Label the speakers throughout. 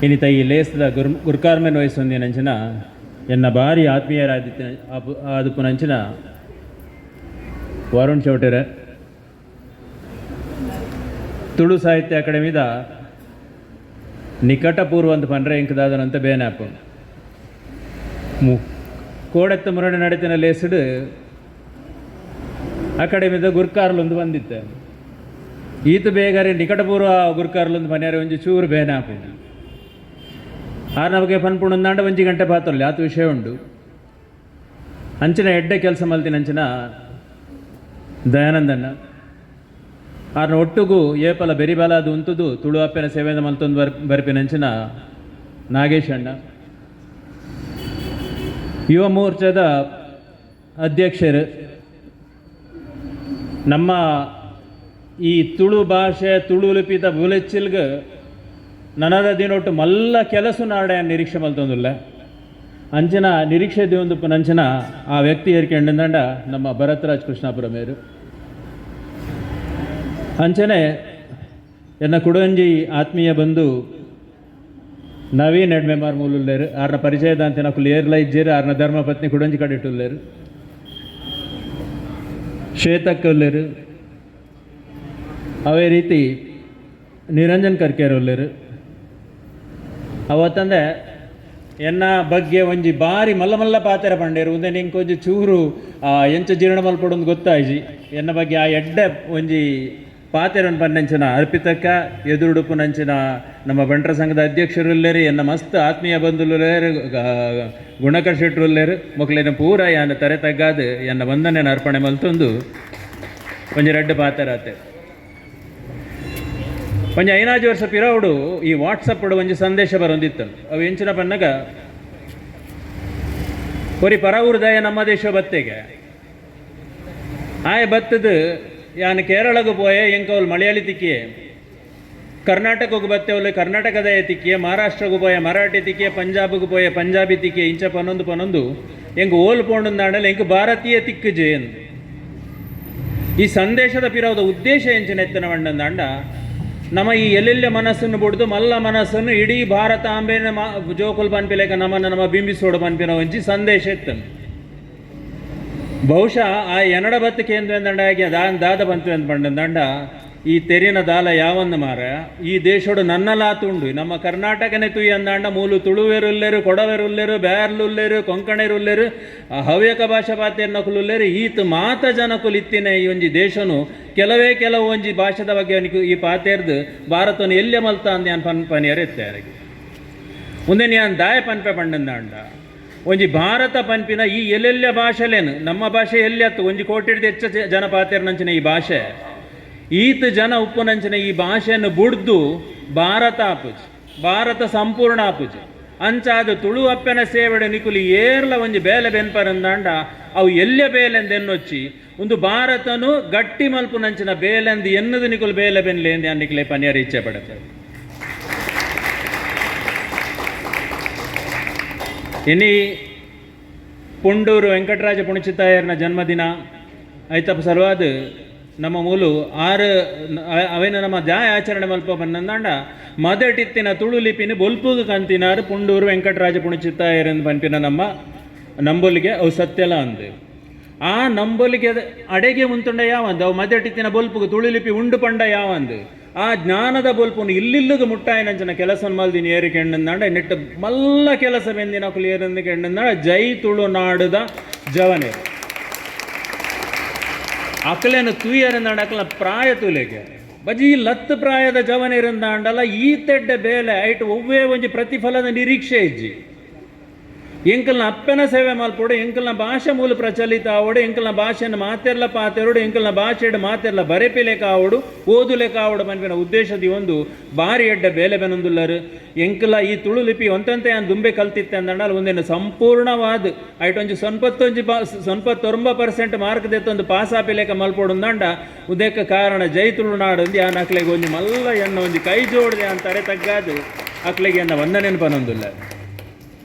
Speaker 1: ಇನ್ನಿತ ಈ ಲೇಸ್ದ ಗುರ್ಕಾರ್ಮೆನ್ ವಯಸ್ಸೊಂದಿ ನಂಚಿನ ಎನ್ನ ಭಾರಿ ಆತ್ಮೀಯರಾದಿತ್ತ ಆದುಪ್ಪು ನಂಚಿನ ವರುಣ್ ಚೌಟೆರೆ ತುಳು ಸಾಹಿತ್ಯ ಅಕಾಡೆಮಿದ ನಿಕಟಪೂರ್ವ ಅಂತ ಪಂಡ್ರೆ ಇಂಕದಾದನಂತ ಬೇನಾಪು ಕೋಡೆತ್ತ ಮುರಡೆ ನಡತಿನ ಲೇಸಿಡು ಅಕಾಡೆಮಿದ ಗುರ್ಕಾರ್ಲೊಂದು ಬಂದಿತ್ತೆ ಈತ ಬೇಗರೆ ನಿಕಟಪೂರ್ವ ಗುರ್ಕಾರ್ಲೊಂದು ಮನೆಯಾರೆ ಒಂಜಿ ಚೂರು ಬೇನಾಪು ಆರು ನಮಗೆ ಪನ್ಪುಣಂದಾಂಡ 1 ಗಂಟೆ ಪಾತ್ರಲ್ಲ ಆತ ವಿಷಯ ಉಂಡು ಅಂಚಿನ ಎಡ್ಡೆ ಕೆಲಸ ಮಲ್ತಿನ ಅಂಚಿನ ದಯಾನಂದಣ್ಣ ಆರ್ನ ಒಟ್ಟುಗೂ ಏಪಲ ಬೆರಿಬಾಲಾದ ಉಂತುದು ತುಳು ಅಪ್ಪನ ಸೇವೆಯಿಂದ ಮಲ್ತೊಂದು ಬರ್ಪಿನಂಚಿನ ನಾಗೇಶ್ ಅಣ್ಣ ಯುವ ಮೋರ್ಚಾದ ಅಧ್ಯಕ್ಷರು ನಮ್ಮ ಈ ತುಳು ಭಾಷೆ ತುಳು ಲಿಪಿದ ಬುಲೆಚ್ಚಿಲ್ಗೆ ನನದ ದಿನೊಟ್ಟು ಮಲ್ಲ ಕೆಲಸ ನಾಡೆ ನಿರೀಕ್ಷೆ ಮಲ್ತೊಂದಿಲ್ಲ ಅಂಚಿನ ನಿರೀಕ್ಷೆ ದೇವೊಂದು ನಂಚಿನ ಆ ವ್ಯಕ್ತಿ ಏರ್ಕೊಂಡಂಡ ನಮ್ಮ ಭರತ್ರಾಜ್ ಕೃಷ್ಣಾಪುರ ಮೇರು ಅಂಚನೆ ಎನ್ನ ಕುಡಂಜಿ ಆತ್ಮೀಯ ಬಂಧು ನವೀನ್ ಎಡ್ಮೆಮಾರ್ ಮೂಲುಲ್ಲೇರು ಆರ್ನ ಪರಿಚಯದ ಅಂತ ನಕುಲು ಏರ್ಲ ಇಜ್ಜೇರು ಆರ್ನ ಧರ್ಮಪತ್ನಿ ಕುಡಂಜಿ ಕಡಿಟ್ಟುಲ್ಲೇರು ಶ್ವೇತಕ್ಕಲ್ಲೇರು ಅವೇ ರೀತಿ ನಿರಂಜನ್ ಕರ್ಕೇರೊಲ್ಲೇರು ಅವತ್ತಂದೆ ಎನ್ನ ಬಗ್ಗೆ ಒಂಜಿ ಬಾರಿ ಮಲ್ಲ ಮಲ್ಲ ಪಾತೆರ ಪಂಡೇರು ಒಂದೇ ನಿಂಗೆ ಕೊಂಚ ಚೂರು ಎಂಚ ಜೀರ್ಣ ಮಲ್ಪಡೊಂದು ಗೊತ್ತಾಯ್ಜಿ ಎನ್ನ ಬಗ್ಗೆ ಆ ಎಡ್ಡೆ ಒಂಜಿ ಪಾತೆರನ್ನು ಪಂಡಂಚಿನ ಅರ್ಪಿತಕ್ಕ ಎದುರುಡುಪು ನಂಚಿನ ನಮ್ಮ ಬಂಟರ ಸಂಘದ ಅಧ್ಯಕ್ಷರುಲ್ಲೇರು ಎನ್ನ ಮಸ್ತ್ ಆತ್ಮೀಯ ಬಂಧುಲೇರು ಗುಣಕರ್ ಶೆಟ್ರುಲ್ಲೇರು ಮಕ್ಕಳಿನ ಪೂರ ಯಾನ ತರೆ ತಗ್ಗಾದು ಎನ್ನ ಬಂಧನ ಅರ್ಪಣೆ ಮಲ್ತೊಂದು ಒಂಜಿ ರೆಡ್ಡು ಪಾತೆರಾತೆ ಒಂಜಿ 5 ವರ್ಷ ಪಿರವುಡು ಈ ವಾಟ್ಸಪ್ ಒಂಜಿ ಸಂದೇಶ ಬರೊಂದಿತ್ತು ಅವು ಎಂಚಿನ ಪನ್ನಗ ಕೊರಿ ಪರವೂರ್ದಾಯ ನಮ್ಮ ದೇಶ ಬತ್ತೆಗೆ ಆಯ ಬತ್ತದು ಯಾನು ಕೇರಳಗೂ ಪೋಯೆ ಎಂಕವಲ್ ಮಲಯಾಳಿ ತಿಕ್ಕಿಯೇ ಕರ್ನಾಟಕಕ್ಕೆ ಬತ್ತೇವಲ್ಲ ಕರ್ನಾಟಕದ ತಿಕ್ಕಿಯೇ ಮಹಾರಾಷ್ಟ್ರಗೂ ಪೋಯೆ ಮರಾಠಿ ತಿಕ್ಕಿಯೇ ಪಂಜಾಬ್ಗೂ ಪೋಯೆ ಪಂಜಾಬಿ ತಿಕ್ಕಿಯೇ ಇಂಚ ಪನೊಂದು ಎಂಗೆ ಓಲ್ ಪೋಂಡಂದಾಂಡಲ್ಲ ಎಂಕು ಭಾರತೀಯ ತಿಕ್ಕು ಜೇನ್ ಈ ಸಂದೇಶದ ಪಿರವದ ಉದ್ದೇಶ ಎಂಚಿನ ಎತ್ತನ ಮಂಡಂದಾಂಡ ನಮ್ಮ ಈ ಎಲ್ಲೆಲ್ಲ ಮನಸ್ಸನ್ನು ಬಿಡ್ದು ಮಲ್ಲ ಮನಸ್ಸನ್ನು ಇಡೀ ಭಾರತ ಆಂಬೇನ ಜೋಕುಲ್ ಪನ್ಪಿಲೇಕ ನಮ್ಮ ಬಿಂಬಿಸೋಡು ಪನ್ಪಿನ ಒಂಜಿ ಸಂದೇಶ ಇತ್ತನು ಬಹುಶಃ ಆ ಎನ್ನಡ ಬತ್ತು ಕೇಂದ್ರಂದಾಗಿ ದಾದ ಬಂತು ಅಂತ ಪಂಡಂದಾಂಡ ಈ ತೆರಿನ ದಾಲ ಯಾವಂದು ಮಾರ ಈ ದೇಶೋಡು ನನ್ನಲಾತುಂಡು ನಮ್ಮ ಕರ್ನಾಟಕನೇ ತುಯಿ ಅಂದಾಂಡ ಮೂಲು ತುಳುವೆರುಲ್ಲೇರು ಕೊಡವೆರುಲ್ಲೇರು ಬ್ಯಾರ್ಲುಲ್ಲೇರು ಕೊಂಕಣೆರುಲ್ಲೇರು ಹವ್ಯಕ ಭಾಷಾ ಪಾತೇರ್ ನಕುಲುಲ್ಲೇರು ಈತ ಮಾತ ಜನಕುಲು ಇತ್ತಿನ ಈ ಒಂಜಿ ದೇಶನು ಕೆಲವು ಒಂಜಿ ಭಾಷೆದ ಬಗ್ಗೆ ಈ ಪಾತೇರ್ದು ಭಾರತವನ್ನು ಎಲ್ಲೆ ಮಲ್ತ ಅಂದ ನಾನು ಪನಿಯರು ಎತ್ತಾರಿಗೆ ಮುಂದೆ ನಾನು ದಾಯ ಪನ್ಪೆ ಪಂಡಂದಾಂಡ ಒಂಜಿ ಭಾರತ ಪನ್ಪಿನ ಈ ಎಲ್ಲೆಲ್ಲ ಭಾಷೆಲೇನು ನಮ್ಮ ಭಾಷೆ ಎಲ್ಲಿ ಹತ್ತು ಒಂಜಿ ಕೋಟಿ ಹೆಚ್ಚು ಜನ ಪಾತೇರ್ ನಂಚಿನ ಈ ಭಾಷೆ ಈತ ಜನ ಉಪ್ಪುನಂಚಿನ ಈ ಭಾಷೆಯನ್ನು ಬುಡ್ದು ಭಾರತ ಆಪುಜ್ ಭಾರತ ಸಂಪೂರ್ಣ ಆಪುಜ್ ಅಂಚಾದ ತುಳು ಅಪ್ಪನ ಸೇವೆಡೆ ನಿಕುಲಿ ಏರ್ಲ ಒಂಜಿ ಬೇಲೆ ಬೆನ್ಪರಂದಾಂಡ ಅವು ಎಲ್ಲೆ ಬೇಲೆಂದು ಎನ್ನೊಚ್ಚಿ ಒಂದು ಭಾರತನು ಗಟ್ಟಿ ಮಲ್ಪು ನಂಚಿನ ಬೇಲೆಂದು ಎನ್ನದು ನಿಕುಲು ಬೇಲೆ ಬೆನ್ಲೆ ಎಂದು ಅನ್ನಿಕ್ಲೆ ಪನ್ಯರ ಇಚ್ಛೆ ಪಡುತ್ತೆ ಇನಿ ಪುಂಡೂರು ವೆಂಕಟರಾಜ ಪುಣಚಿತ್ತಾಯರ್ನ ಜನ್ಮದಿನ ಐತಪ್ಪ ಸಲುವಾದ ನಮ್ಮ ಮೂಲು ಅವೇನ ನಮ್ಮ ಜಾಯ ಆಚರಣೆ ಮಲ್ಪ ಬಂದಂದಾಂಡ ಮದಟಿತ್ತಿನ ತುಳು ಲಿಪಿನ ಬೊಲ್ಪುಗ ಕಂತಿನಾರು ಪುಂಡೂರು ವೆಂಕಟರಾಜ ಪುಣಚಿತ್ತಾಯರ್ ಎಂದು ಪನ್ಪಿನ ನಮ್ಮ ನಂಬೊಲಿಗೆ ಅವು ಸತ್ಯಲ ಅಂದು ಆ ನಂಬೊಲಿಗೆ ಅಡೆಗೆ ಮುಂತುಂಡ ಯಾವಂದು ಅವು ಮದಟಿತ್ತಿನ ಬೊಲ್ಪುಗ ತುಳು ಲಿಪಿ ಉಂಡು ಪಂಡ ಯಾವಂದು ಆ ಜ್ಞಾನದ ಬೊಲ್ಪುನು ಇಲ್ಲಿಲ್ಲಗ ಮುಟ್ಟಾಯನಂಚನ ಕೆಲಸ ಮಲ್ದಿನ ಏರಿ ಕೆಂಡಂದಾಂಡ ನೆಟ್ಟು ಮಲ್ಲ ಕೆಲಸ ಬೆಂದಿನ ಏರಂದು ಕೆಂಡಂದಾಂಡ ಜೈ ತುಳುನಾಡುದ ಜವನೇ ಅಕಲೇನು ತುಯ್ಯರಂದಾಂಡ ಅಕಲ ಪ್ರಾಯ ತುಲೆಗೆ ಬಜಿ ಲತ್ತು ಪ್ರಾಯದ ಜವನಿರಂದಾಂಡಲ್ಲ ಈ ತೆಡ್ಡೆ ಬೇಲೆ ಐಟು ಒವ್ವೇ ಒಂಜಿ ಪ್ರತಿಫಲದ ನಿರೀಕ್ಷೆ ಇಜ್ಜಿ ಎಂಕಲ್ನ ಅಪ್ಪನ ಸೇವೆ ಮಲ್ಪೋಡು ಎಂಕಲ್ನ ಭಾಷೆ ಮೂಲ ಪ್ರಚಲಿತ ಆವಡು ಎಂಕಲ್ನ ಭಾಷೆಯನ್ನು ಮಾತೆರ್ಲ ಪಾತೆರೋಡು ಎಂಕಲ್ನ ಭಾಷೆಡು ಮಾತೆರ್ಲ ಬರೆಪಿಲೇಕ ಆವಡು ಓದುಲೇಕ ಆವಡು ಪನ್ಪಿನ ಉದ್ದೇಶದಿ ಒಂದು ಬಾರಿ ಎಡ್ಡ ಬೇಲೆ ಬೆನೊಂದುಲ್ಲರು ಎಂಕಲ ಈ ತುಳು ಲಿಪಿ ಒಂತಂತೆ ನಾನು ದುಂಬೆ ಕಲ್ತಿತ್ತೆ ಅಂದಾಂಡ ಒಂದೇನು ಸಂಪೂರ್ಣವಾದ ಐಟೊಂಜಿ 99% ಮಾರ್ಕ್ ದೆತ್ತೊಂದು ಪಾಸ್ ಆಪಿಲೇಕ ಮಲ್ಪೋಡು ಅಂದಾಂಡ ಉದೇಕ ಕಾರಣ ಜೈ ತುಳುನಾಡು ಅಂದು ಆ ನಕ್ಲೆಗೆ ಒಂಜಿ ಮಲ್ಲ ಎನ್ನ ಒಂಜಿ ಕೈ ಜೋಡಿದೆ ಅಂತಾರೆ ತಗ್ಗಾದು ಅಕ್ಲೆಗೆ ಎನ್ನ ವಂದನೆಯನ್ನು ಪನೊಂದುಲ್ಲ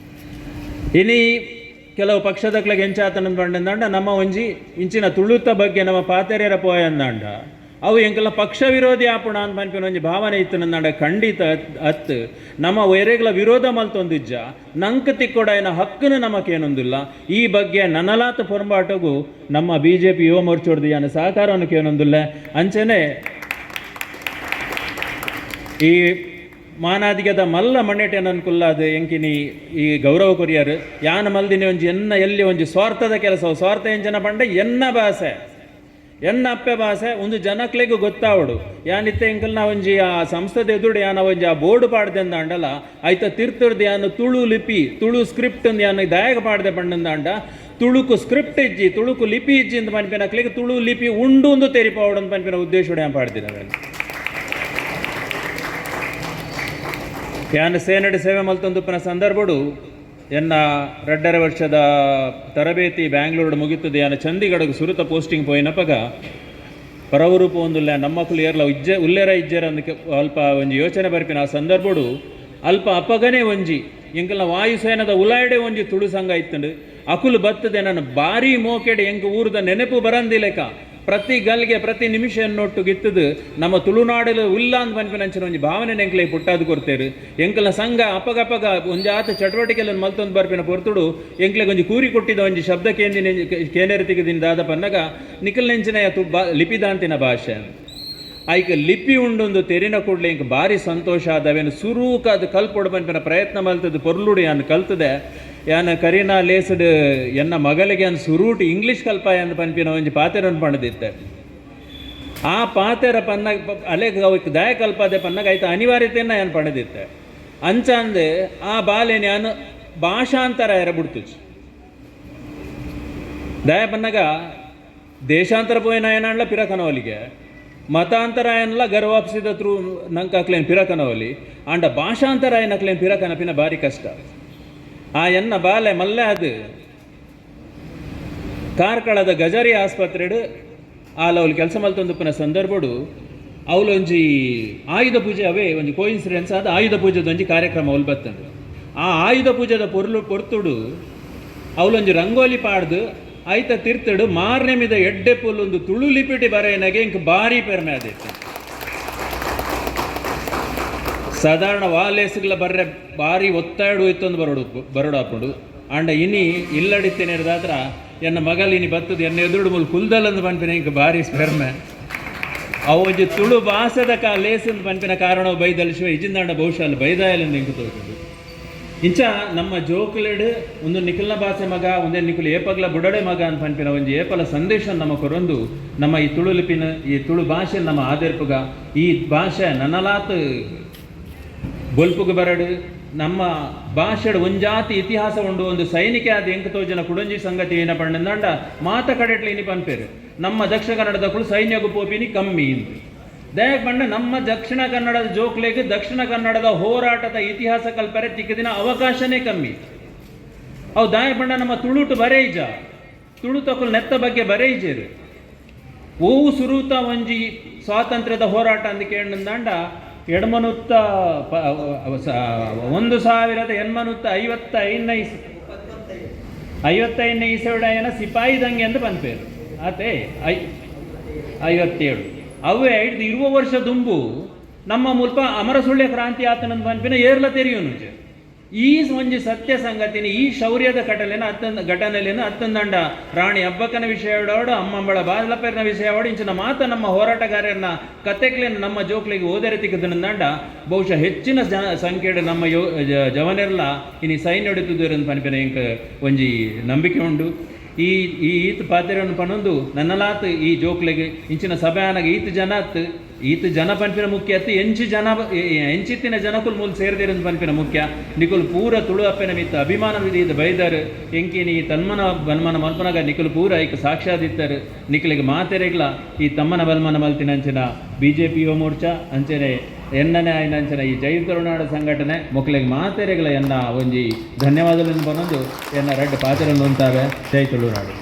Speaker 1: ಇನಿ ಕೆಲವು ಪಕ್ಷದಕ್ಲೆಗೆ ಎಂಚಾತನ ಪಂಡಂದಾಂಡ ನಮ್ಮ ಒಂಜಿ ಇಂಚಿನ ತುಳುತ ಬಗ್ಗೆ ನಮ್ಮ ಪಾತೆರೆರ ಪೋಯ ಅಂದಾಂಡ ಅವು ಎಂಕಲ್ನ ಪಕ್ಷ ವಿರೋಧಿ ಆಪುಣ ಅಂತ ಪನ್ಪಿನ ಒಂಜಿ ಭಾವನೆ ಇತ್ತು ನಡ ಖಂಡಿತ ಅತ್ತು ನಮ್ಮ ವೈರೆಗಳ ವಿರೋಧ ಮಲ್ತೊಂದಿಜ್ಜ ನಂಕ ತಿಕ್ಕೊಡಾಯನ ಹಕ್ಕನ್ನು ನಮಗೇನೊಂದಿಲ್ಲ. ಈ ಬಗ್ಗೆ ನನಲಾತ ಪೊರಂಬಾಟಗೂ ನಮ್ಮ BJP ಯುವ ಮೋರ್ಚೋಡ್ದು ಯಾನ ಸಹಕಾರವನ್ನು ಕೇನೊಂದಿಲ್ಲ. ಅಂಚನೆ ಈ ಮಾನಾದಿಗದ ಮಲ್ಲ ಮಣ್ಣೆಟೆನ ಅನ್ಕುಲ್ಲಾದ ಎಂಕಿನಿ ಈ ಗೌರವ ಕೊರಿಯರು ಯಾನ ಮಲ್ದಿನಿ ಒಂಜಿ ಎನ್ನ ಎಲ್ಲಿ ಒಂಜಿ ಸ್ವಾರ್ಥದ ಕೆಲಸ ಸ್ವಾರ್ಥ ಎಂಜನ ಪಂಡ ಎನ್ನ ಭಾಷೆ ಎನ್ನ ಅಪ್ಪೆ ಭಾಷೆ ಒಂದು ಜನಕ್ಲೆಗೂ ಗೊತ್ತಾವಡು ಯಾನಿತ್ತೆ ಎಂಕಲ್ನ ಒಂಜಿ ಆ ಸಂಸ್ಥೆದ ಎದುರು ಯಾನ ಒಂಜಿ ಆ ಬೋರ್ಡ್ ಪಾಡ್ದೆಂದ ಅಂಡಲ್ಲ ಆಯ್ತ ತಿರ್ತರ್ದು ಯಾನು ತುಳು ಲಿಪಿ ತುಳು ಸ್ಕ್ರಿಪ್ಟ್ ಯಾನ ದಯಾಗ ಪಾಡ್ದೆ ಪಂಡಂದ ಅಂಡ ತುಳುಕು ಸ್ಕ್ರಿಪ್ಟ್ ಇಜ್ಜಿ ತುಳುಕು ಲಿಪಿ ಇಜ್ಜಿ ಅಂತ ಪನ್ಪಿನಕ್ಲಿಗೆ ತುಳು ಲಿಪಿ ಉಂಡು ಒಂದು ತೆರಿಪಾವಡು ಅಂತ ಪನ್ಪಿನ ಉದ್ದೇಶ ಯಾನ್ ಪಾಡ್ದಿನ ಯಾನ ಸೇನಡಿ ಸೇವೆ ಮಲ್ತೊಂದುಪ್ಪನ ಸಂದರ್ಭಡು ಎನ್ನ 2.5 ವರ್ಷದ ತರಬೇತಿ ಬ್ಯಾಂಗ್ಳೂರು ಮುಗಿತದೆ ಯಾನ ಚಂಡೀಗಢಗೆ ಸುರುತ ಪೋಸ್ಟಿಂಗ್ ಪೋಯಿನಪಗ ಪರವರು ಪೋಂದುಲ್ಲ ನಮ್ಮ ಮಕ್ಕಳು ಏರ್ಲ ಉಲ್ಲೇರ ಇಜ್ಜೇರ ಅಂದಕ್ಕೆ ಅಲ್ಪ ಒಂಜಿ ಯೋಚನೆ ಬರ್ಪಿನ ಆ ಸಂದರ್ಭಡು ಅಲ್ಪ ಅಪ್ಪಗನೇ ಒಂಜಿ ಎಂಕಲ್ನ ವಾಯುಸೇನದ ಉಲಾಯ್ಡೆ ಒಂಜಿ ತುಳು ಸಂಘ ಇತ್ತಂಡು ಅಕುಲು ಬತ್ತದೆ ನನ್ನ ಭಾರಿ ಮೋಕೆಡೆ ಎಂಕ ಊರದ ನೆನಪು ಬರಂದಿಲೆಕ ಪ್ರತಿ ಗಲ್ಗೆ ಪ್ರತಿ ನಿಮಿಷ ಎನ್ನೊಟ್ಟು ಗಿತ್ತದು ನಮ್ಮ ತುಳುನಾಡಲು ಉಲ್ಲ ಅಂತ ಪನ್ಪಿನಂಚಿನ ಒಂಜಿ ಭಾವನೆ ಎಂಕ್ಲೆ ಪುಟ್ಟಾದು ಕೊಡ್ತೇರು ಎಂಕಲ್ನ ಸಂಘ ಅಪ್ಪಗಪ್ಪಗ ಒಂಜಿ ಆತ ಚಟುವಟಿಕೆಗಳನ್ನು ಮಲ್ತೊಂದು ಬರ್ಪಿನ ಪೊರ್ತುಡು ಎಂಕ್ಲೆಗೆ ಒಂಜಿ ಕೂರಿ ಕೊಟ್ಟಿದ್ದ ಒಂಜಿ ಶಬ್ದ ಕೇಂದ್ರ ತೆಗೆದಿನ ದಾದ ಪನ್ನಗ ನಿಖಲ್ ನೆಂಚಿನ ಲಿಪಿದಾಂತಿನ ಭಾಷೆ ಆಯ್ಕೆ ಲಿಪಿ ಉಂಡೊಂದು ತೆರಿನ ಕೂಡಲೇ ಇಂಕ ಭಾರಿ ಸಂತೋಷ ಆದವೇನು ಸುರೂಕ ಅದು ಕಲ್ಪೊಡು ಪನ್ಪಿನ ಪ್ರಯತ್ನ ಮಲ್ತದ್ದು ಪೊರ್ಲುಡು ಯಾನು ಕಲ್ತದೆ ಯಾನ ಕರೀನಾ ಲೇಸಡ್ ಎನ್ನ ಮಗಲಿಗೆ ಅನ್ ಸುರೂಟ್ ಇಂಗ್ಲೀಷ್ ಕಲ್ಪಾಯ ಅಂತ ಪನ್ಪಿನ ಒಂಜಿ ಪಾತೆರನ್ನು ಪಣದಿತ್ತೆ ಆ ಪಾತೆರ ಪನ್ನ ಅಲೆಗೆ ಅವಕ್ಕೆ ದಯ ಕಲ್ಪದೆ ಪನ್ನಗ ಆಯ್ತು ಅನಿವಾರ್ಯತೆಯನ್ನು ಏನು ಪಣದಿತ್ತೆ ಅಂಚಂದೆ ಆ ಬಾಲೆನ ಯಾನು ಭಾಷಾಂತರ ಎರಬಿಡ್ತು ದಯ ಪನ್ನಗ ದೇಶಾಂತರ ಪೋಯಿನ ಏನಲ್ಲ ಪಿರಕನವಲಿಗೆ ಮತಾಂತರ ಏನಲ್ಲ ಗರ್ವಾಪ್ಸಿದ ತ್ರೂ ನಂಗೆ ಹಾಕ್ಲೇನು ಪಿರಕನವಲಿ ಅಂಡ ಭಾಷಾಂತರ ಏನಕ್ಲೇನು ಪಿರಕನಪಿನ ಭಾರಿ ಕಷ್ಟ ಆ ಎನ್ನ ಬಾಲೆ ಮಲ್ಲೆ ಅದು ಕಾರ್ಕಳದ ಗಜರಿ ಆಸ್ಪತ್ರೆಡು ಆಲವ್ಲು ಕೆಲಸ ಮಲ್ತೊಂದುಪ್ಪನ ಸಂದರ್ಭಡು ಅವಳೊಂಜಿ ಆಯುಧ ಪೂಜೆ ಅವೇ ಒಂಜಿ ಕೋಇನ್ಸಿಡೆನ್ಸ್ ಆದ ಆಯುಧ ಪೂಜೆದ ಒಂಜಿ ಕಾರ್ಯಕ್ರಮ ಅವಳು ಬತ್ತಂಡು ಆ ಆಯುಧ ಪೂಜೆದ ಪೊರ್ತುಡು ಅವಳೊಂಜಿ ರಂಗೋಲಿ ಪಾಡ್ದು ಆಯ್ತ ತಿರ್ತಡು ಮಾರನೇ ಮಿದ ಎಡ್ಡೆ ಪುಲ್ಲೊಂದು ತುಳು ಲಿಪಿಟಿ ಬರೆಯನಾಗೆ ಇಂಕ ಭಾರಿ ಪೆರ್ಮೆ ಆದಿತ್ತು ಸಾಧಾರಣ ವಾಲೇಸ್ಗಳ ಬರ್ರೆ ಭಾರಿ ಒತ್ತಾಡು ಇತ್ತೊಂದು ಬರೋಡು ಹಾಕೊಂಡು ಅಂಡ ಇನಿ ಇಲ್ಲಡಿತ್ತೇನೆ ಇರೋದಾದ್ರ ಎನ್ನ ಮಗಲಿನಿ ಬತ್ತದು ಎನ್ನ ಎದುರು ಮೂಲ ಕುಲ್ದಲ್ಲಂದು ಪನ್ಪಿನ ಇಂಕ ಭಾರಿ ಸ್ಪೆರ್ಮೆ ಅವೊಂಜಿ ತುಳು ಭಾಷೆದ ಲೇಸಂದು ಪನ್ಪಿನ ಕಾರಣ ಬೈದಲಿಸುವ ಇಜಿಂದಾಂಡ ಬಹುಶಃ ಅಲ್ಲಿ ಬೈದಾಯಲಿಂದ ಇಂಕ ತೋರಿಸಿದ್ದು ಇಂಚ ನಮ್ಮ ಜೋಕ್ಲೆಡ್ ಒಂದು ನಿಖಲ್ನ ಭಾಷೆ ಮಗ ಒಂದೇ ನಿಖಲ್ ಏಪಗ್ಲ ಬುಡಡೆ ಮಗ ಅಂತ ಪನ್ಪಿನ ಒಂಜಿ ಏಪಲ ಸಂದೇಶ ನಮ್ಮ ಕೊರೊಂದು ನಮ್ಮ ಈ ತುಳು ಲಿಪಿನ ಈ ತುಳು ಭಾಷೆ ನಮ್ಮ ಆದೇರ್ಪುಗ ಈ ಭಾಷೆ ನನಲಾತ್ ಬೊಲ್ಪುಗ ಬರಡು ನಮ್ಮ ಭಾಷೆಡ್ ಒಂಜಾತಿ ಇತಿಹಾಸ ಉಂಡು ಒಂದು ಸೈನಿಕ ಆದ ಎಂಕತೋ ಜನ ಕುಡಂಜಿ ಸಂಗತಿ ಏನ ಪಂಡ ಮಾತ ಕಡೆಟ್ಲಿ ಇನಿ ಪನ್ಪೇರು ನಮ್ಮ ದಕ್ಷಿಣ ಕನ್ನಡದಕ್ಕಳು ಸೈನ್ಯಗೂ ಪೋಪಿನಿ ಕಮ್ಮಿ ಇಂದು ದಯಕ್ ಬಂಡ ನಮ್ಮ ದಕ್ಷಿಣ ಕನ್ನಡದ ಜೋಕ್ಲೆಗೆ ದಕ್ಷಿಣ ಕನ್ನಡದ ಹೋರಾಟದ ಇತಿಹಾಸ ಕಲ್ಪರೆ ತಿಕ್ಕದಿನ ಅವಕಾಶನೇ ಕಮ್ಮಿ ಅವು ದಯಕ್ ಬಂಡ ನಮ್ಮ ತುಳುಟು ಬರೇಜ ತುಳು ತಕೊಲ್ ನೆತ್ತ ಬಗ್ಗೆ ಬರೇಜೇರು ಓವು ಸುರೂತ ಒಂಜಿ ಸ್ವಾತಂತ್ರ್ಯದ ಹೋರಾಟ ಅಂತ ಕೇಳಿದಂಡ ಎಡಮನುತ್ತ 1855 ಇಸವಿಡೆಯನ ಸಿಪಾಯಿ ದಂಗೆ ಅಂತ ಪನ್ಪೇರು ಆತೆ 57 ಅವೇ ಹಿಡ್ದು 20 ವರ್ಷ ದುಂಬು ನಮ್ಮ ಮುಲ್ಪ ಅಮರ ಸುಳ್ಯ ಕ್ರಾಂತಿ ಆತನಂದು ಪನ್ಪಿನ ಏರ್ಲ ತೆರೆಯೋನು ಈ ಒಂಜಿ ಸತ್ಯ ಸಂಗತಿನಿ ಈ ಶೌರ್ಯದ ಘಟನೆಲೇನು ಅತ್ತಂದಂಡ ರಾಣಿ ಹಬ್ಬಕ್ಕನ ವಿಷಯವಾಡು ಅಮ್ಮಂಬಳ ಬಾಲಪೇರ್ನ ವಿಷಯವಾಡು ಇಂಚಿನ ಮಾತ ನಮ್ಮ ಹೋರಾಟಗಾರರನ್ನ ಕತೆಕ್ಲೇನು ನಮ್ಮ ಜೋಕ್ಲಿಗೆ ಓದರೆ ತಿಕ್ಕದಂಡ ಬಹುಶಃ ಹೆಚ್ಚಿನ ಸಂಖ್ಯೆಡು ನಮ್ಮ ಜವನೆಲ್ಲ ಇನಿ ಸೈನ್ಯ ಹೊಡಿತಿದ್ದು ಪನ್ಪಿನ ಇಂಕ ಒಂಜಿ ನಂಬಿಕೆ ಉಂಡು ಈ ಈತ ಪಾತ್ರೆಯನ್ನು ಪನ್ನೊಂದು ನನ್ನಲಾತ್ ಈ ಜೋಕ್ಲೆಗೆ ಇಂಚಿನ ಸಭೆಯಾನಾಗ ಈತ ಜನ ಪನ್ಪಿನ ಮುಖ್ಯ ಅತ್ತು ಎಂಚಿತ್ತಿನ ಜನಕುಲ್ ಮೂಲ ಸೇರಿದಿರಂದು ಪನ್ಪಿನ ಮುಖ್ಯ ನಿಕುಲ್ ಪೂರ ತುಳು ಅಪ್ಪೆನ ಮಿತ್ತ ಅಭಿಮಾನ ವಿಧಿದ ಬೈದರು ಎಂಕಿನಿ ತನ್ಮನ ಬನ್ಮನ ಮಲ್ಪನಾಗ ನಿಕುಲ್ ಪೂರ ಈಕ ಸಾಕ್ಷಾದಿತ್ತರು ನಿಕಲಿಗೆ ಮಾತೆರೆಗ್ಲ ಈ ತಮ್ಮನ ಬಲ್ಮನ ಮಲ್ತಿನ ಅಂಚಿನ BJP ಯುವ ಮೋರ್ಚಾ ಅಂಚನೆ ಎನ್ನನೆ ಆಯ್ನ ಅಂಚನ ಈ ಜೈ ತುಳುನಾಡ ಸಂಘಟನೆ ಮೊಕ್ಲಿಗೆ ಮಾತೆರೆಗ್ಲ ಎನ್ನ ಒಂಜಿ ಧನ್ಯವಾದಗಳನ್ನು ಬನ್ನೊಂದು ಎನ್ನ 2 ಪಾತ್ರೆಯನ್ನು ಹೊಂತಾವೆ ಜೈ ತುಳುನಾಡು.